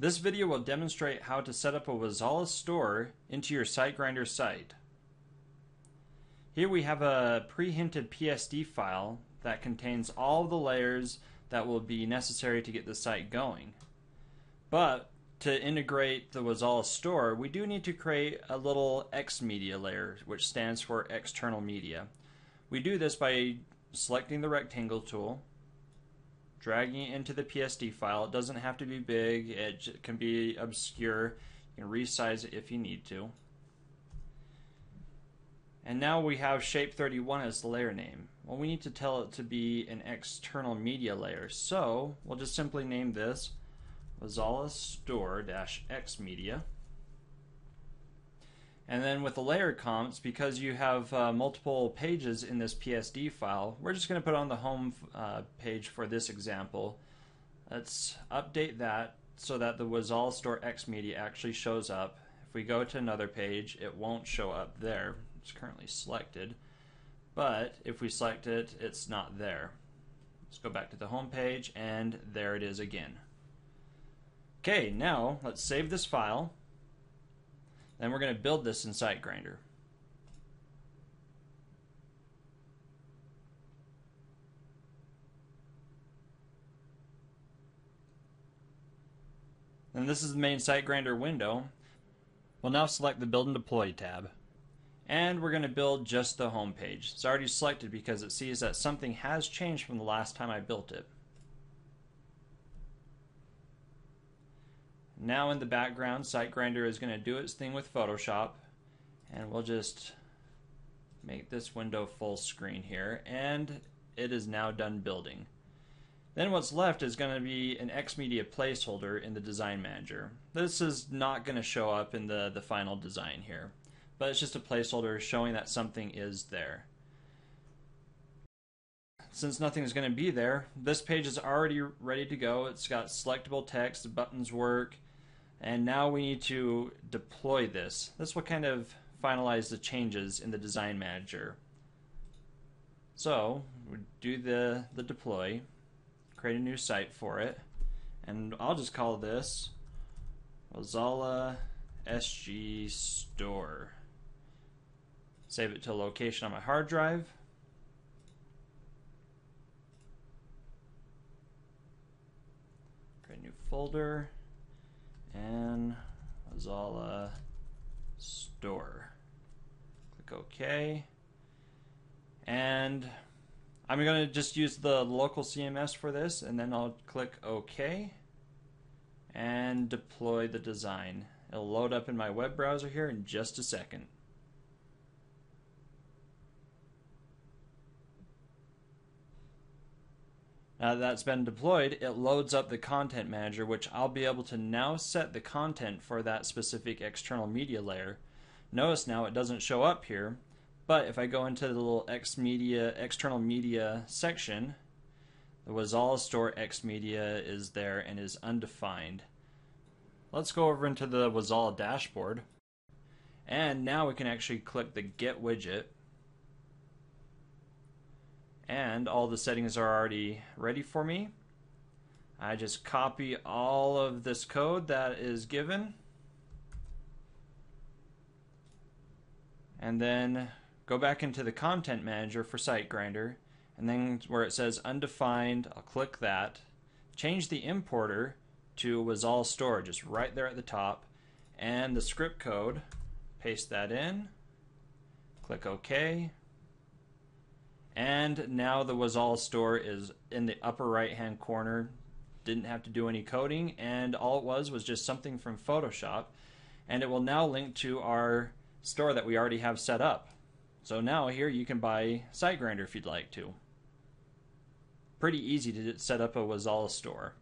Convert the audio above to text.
This video will demonstrate how to set up a Wazala store into your SiteGrinder site. Here we have a pre-hinted PSD file that contains all the layers that will be necessary to get the site going. But to integrate the Wazala store, we do need to create a little X media layer, which stands for external media. We do this by selecting the rectangle tool, dragging it into the PSD file. It doesn't have to be big, it can be obscure. You can resize it if you need to. And now we have shape 31 as the layer name. Well, we need to tell it to be an external media layer, so we'll just simply name this Wazala store-x media. And then with the layer comps, because you have multiple pages in this PSD file, we're just going to put on the home page for this example. Let's update that so that the Wazala store-x media actually shows up. If we go to another page, it won't show up there. It's currently selected. But if we select it, it's not there. Let's go back to the home page, and there it is again. Okay, now let's save this file. Then we're going to build this in SiteGrinder. And this is the main SiteGrinder window. We'll now select the Build and Deploy tab. And we're going to build just the home page. It's already selected because it sees that something has changed from the last time I built it. Now in the background, SiteGrinder is going to do its thing with Photoshop, and we'll just make this window full screen here, and it is now done building. Then what's left is going to be an Xmedia placeholder in the Design Manager. This is not going to show up in the final design here, but it's just a placeholder showing that something is there. Since nothing is going to be there, this page is already ready to go. It's got selectable text, the buttons work, and now we need to deploy this. This will kind of finalize the changes in the Design Manager. So we do the deploy, create a new site for it, and I'll just call this Wazala SG Store. Save it to a location on my hard drive. Create a new folder and Wazala Store. Click OK. And I'm going to just use the local CMS for this, and then I'll click OK and deploy the design. It'll load up in my web browser here in just a second. Now that that's been deployed, it loads up the Content Manager, which I'll be able to now set the content for that specific external media layer. Notice now it doesn't show up here, but if I go into the little external media section, the Wazala store X media is there and is undefined. Let's go over into the Wazala dashboard, and now we can actually click the Get Widget. And all the settings are already ready for me. I just copy all of this code that is given, and then go back into the Content Manager for SiteGrinder, and then where it says undefined, I'll click that. Change the importer to Wazala Store, just right there at the top, and the script code, paste that in, click OK. And now the Wazala store is in the upper right hand corner. Didn't have to do any coding, and all it was just something from Photoshop, and it will now link to our store that we already have set up. So now here you can buy SiteGrinder if you'd like to. Pretty easy to set up a Wazala store.